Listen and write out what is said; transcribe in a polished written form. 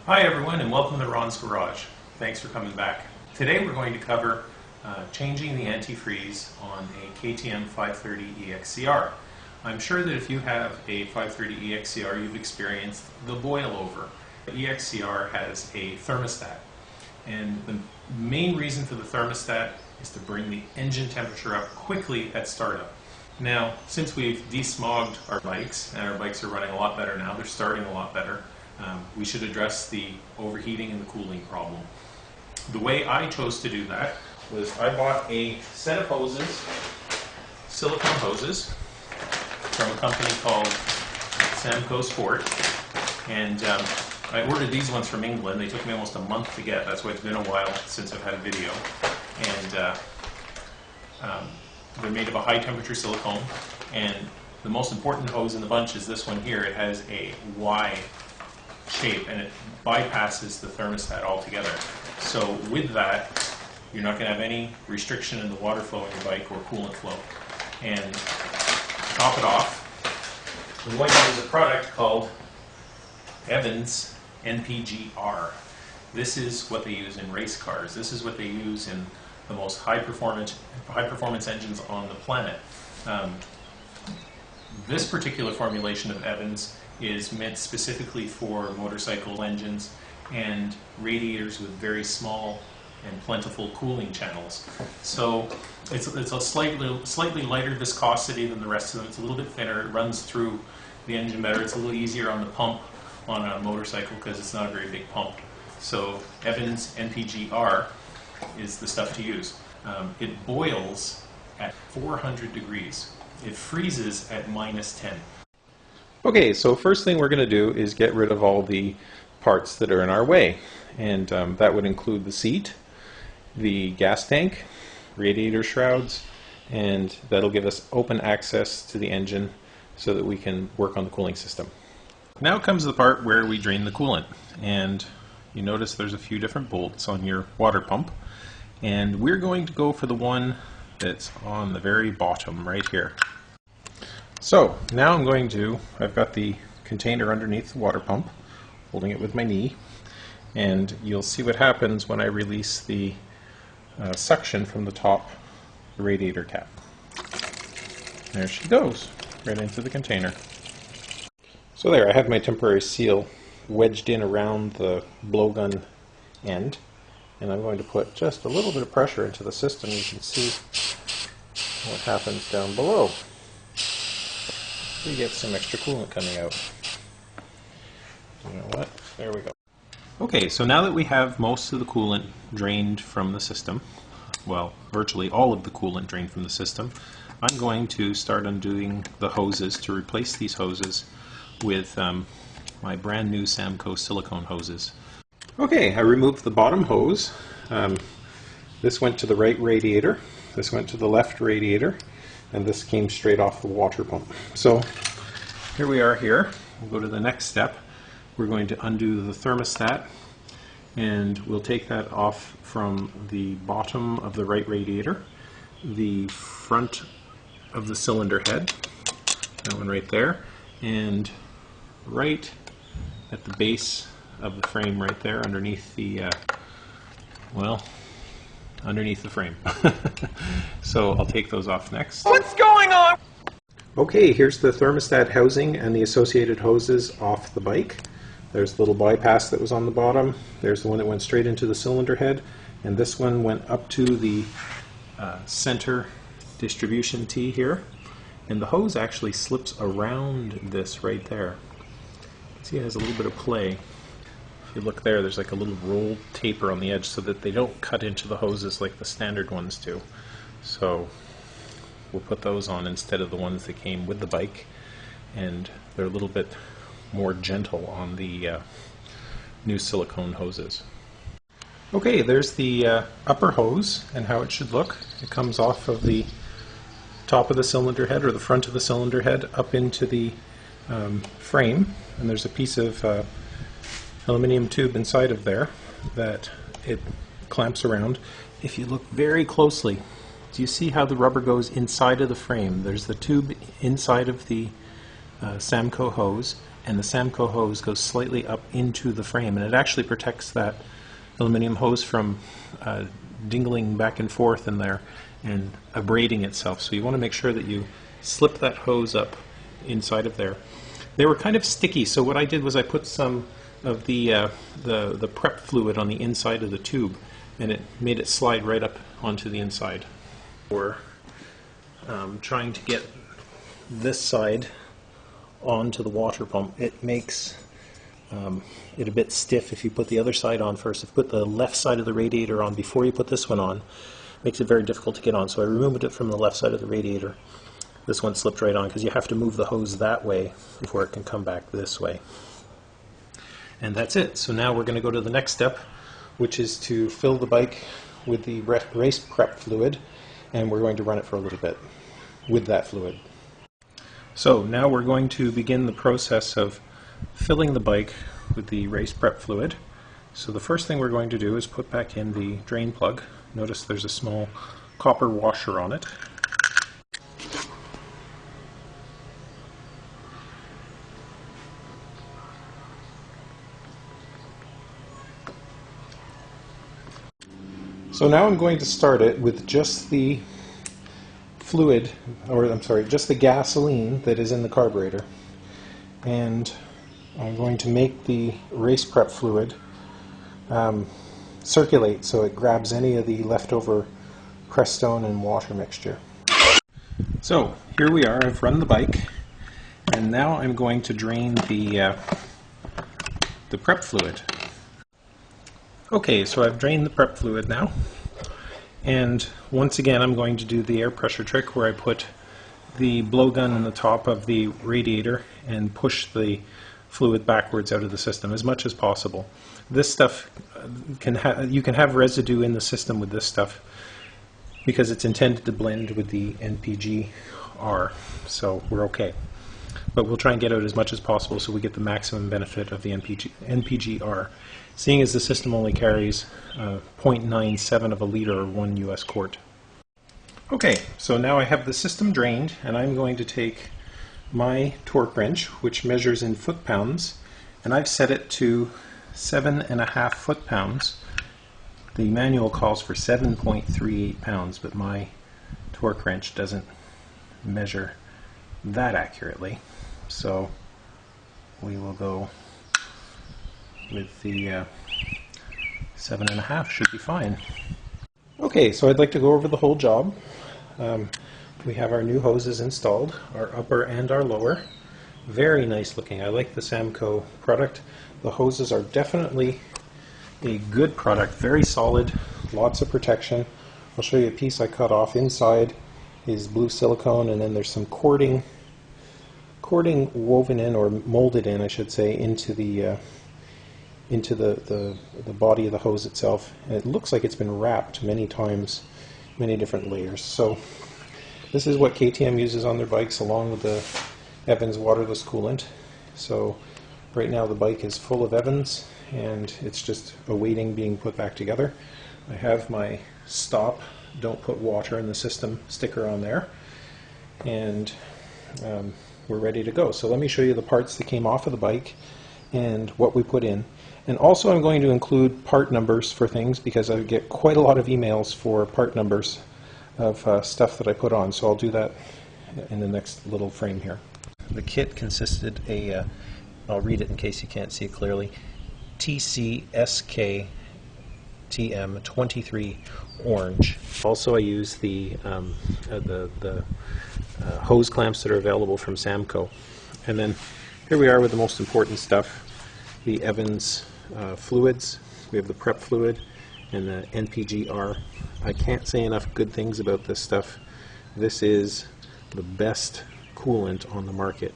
Hi everyone and welcome to Ron's Garage. Thanks for coming back. Today we're going to cover changing the antifreeze on a KTM 530 EXCR. I'm sure that if you have a 530 EXCR you've experienced the boil over. The EXCR has a thermostat, and the main reason for the thermostat is to bring the engine temperature up quickly at startup. Now, since we've desmogged our bikes and our bikes are running a lot better now, they're starting a lot better, we should address the overheating and the cooling problem. The way I chose to do that was I bought a set of hoses, silicone hoses, from a company called Samco Sport, and I ordered these ones from England. They took me almost a month to get. That's why it's been a while since I've had a video. And they're made of a high temperature silicone, and the most important hose in the bunch is this one here. It has a Y shape and it bypasses the thermostat altogether. So with that, you're not going to have any restriction in the water flow in your bike or coolant flow. And to top it off, we're going to use a product called Evans NPGR. This is what they use in race cars. This is what they use in the most high performance engines on the planet. This particular formulation of Evans is meant specifically for motorcycle engines and radiators with very small and plentiful cooling channels. So it's a slightly lighter viscosity than the rest of them. It's a little bit thinner. It runs through the engine better. It's a little easier on the pump on a motorcycle because it's not a very big pump. So Evans NPGR is the stuff to use. It boils at 400 degrees. It freezes at -10. Okay, so first thing we're going to do is get rid of all the parts that are in our way. And that would include the seat, the gas tank, radiator shrouds, and that'll give us open access to the engine so that we can work on the cooling system. Now comes the part where we drain the coolant. And you notice there's a few different bolts on your water pump. And we're going to go for the one that's on the very bottom right here. So now I've got the container underneath the water pump, holding it with my knee, and you'll see what happens when I release the suction from the top radiator cap. There she goes, right into the container. So there, I have my temporary seal wedged in around the blowgun end, and I'm going to put just a little bit of pressure into the system. You can see what happens down below. We get some extra coolant coming out. You know what? There we go. Okay, so now that we have most of the coolant drained from the system, well, virtually all of the coolant drained from the system, I'm going to start undoing the hoses to replace these hoses with my brand new Samco silicone hoses. Okay, I removed the bottom hose. This went to the right radiator, this went to the left radiator, and this came straight off the water pump. So here we are here. We'll go to the next step. We're going to undo the thermostat, and we'll take that off from the bottom of the right radiator, the front of the cylinder head, that one right there, and right at the base of the frame right there underneath the, underneath the frame. So I'll take those off next. What's going on? Okay, here's the thermostat housing and the associated hoses off the bike. There's the little bypass that was on the bottom. There's the one that went straight into the cylinder head, and this one went up to the center distribution tee here. And the hose actually slips around this right there. See, it has a little bit of play. If you look there, there's like a little rolled taper on the edge so that they don't cut into the hoses like the standard ones do. So we'll put those on instead of the ones that came with the bike, and they're a little bit more gentle on the new silicone hoses. Okay, there's the upper hose and how it should look. It comes off of the top of the cylinder head, or the front of the cylinder head, up into the frame, and there's a piece of aluminum tube inside of there that it clamps around. If you look very closely, do you see how the rubber goes inside of the frame? There's the tube inside of the Samco hose, and the Samco hose goes slightly up into the frame, and it actually protects that aluminum hose from dingling back and forth in there and abrading itself. So you want to make sure that you slip that hose up inside of there. They were kind of sticky, so what I did was I put some of the prep fluid on the inside of the tube, and it made it slide right up onto the inside. We're trying to get this side onto the water pump. It makes it a bit stiff if you put the other side on first. If you put the left side of the radiator on before you put this one on, it makes it very difficult to get on. So I removed it from the left side of the radiator. This one slipped right on because you have to move the hose that way before it can come back this way. And that's it. So now we're going to go to the next step, which is to fill the bike with the race prep fluid, and we're going to run it for a little bit with that fluid. So now we're going to begin the process of filling the bike with the race prep fluid. So the first thing we're going to do is put back in the drain plug. Notice there's a small copper washer on it. So now I'm going to start it with just the fluid, or I'm sorry, just the gasoline that is in the carburetor. And I'm going to make the race prep fluid circulate so it grabs any of the leftover Prestone and water mixture. So here we are, I've run the bike, and now I'm going to drain the prep fluid. Okay, so I've drained the prep fluid now, and once again I'm going to do the air pressure trick where I put the blowgun in the top of the radiator and push the fluid backwards out of the system as much as possible. This stuff you can have residue in the system with this stuff because it's intended to blend with the NPGR, so we're okay. But we'll try and get out as much as possible so we get the maximum benefit of the NPGR, seeing as the system only carries 0.97 of a liter or 1 US quart. Okay, so now I have the system drained, and I'm going to take my torque wrench, which measures in foot-pounds, and I've set it to 7.5 foot-pounds. The manual calls for 7.38 pounds, but my torque wrench doesn't measure that accurately. So we will go with the 7.5, should be fine. Okay, so I'd like to go over the whole job. We have our new hoses installed, our upper and our lower. Very nice looking. I like the Samco product. The hoses are definitely a good product, very solid, lots of protection. I'll show you a piece I cut off. Inside is blue silicone, and then there's some cording woven in, or molded in I should say, into the body of the hose itself, and it looks like it's been wrapped many times, many different layers. So this is what KTM uses on their bikes along with the Evans waterless coolant. So right now the bike is full of Evans and it's just awaiting being put back together. I have my stop, don't put water in the system sticker on there, and we're ready to go. So let me show you the parts that came off of the bike and what we put in. And also I'm going to include part numbers for things because I get quite a lot of emails for part numbers of stuff that I put on, so I'll do that in the next little frame here. The kit consisted I'll read it in case you can't see it clearly, TCSK TM23 orange. Also I use the hose clamps that are available from Samco. And then here we are with the most important stuff, the Evans fluids. We have the prep fluid and the NPGR. I can't say enough good things about this stuff. This is the best coolant on the market.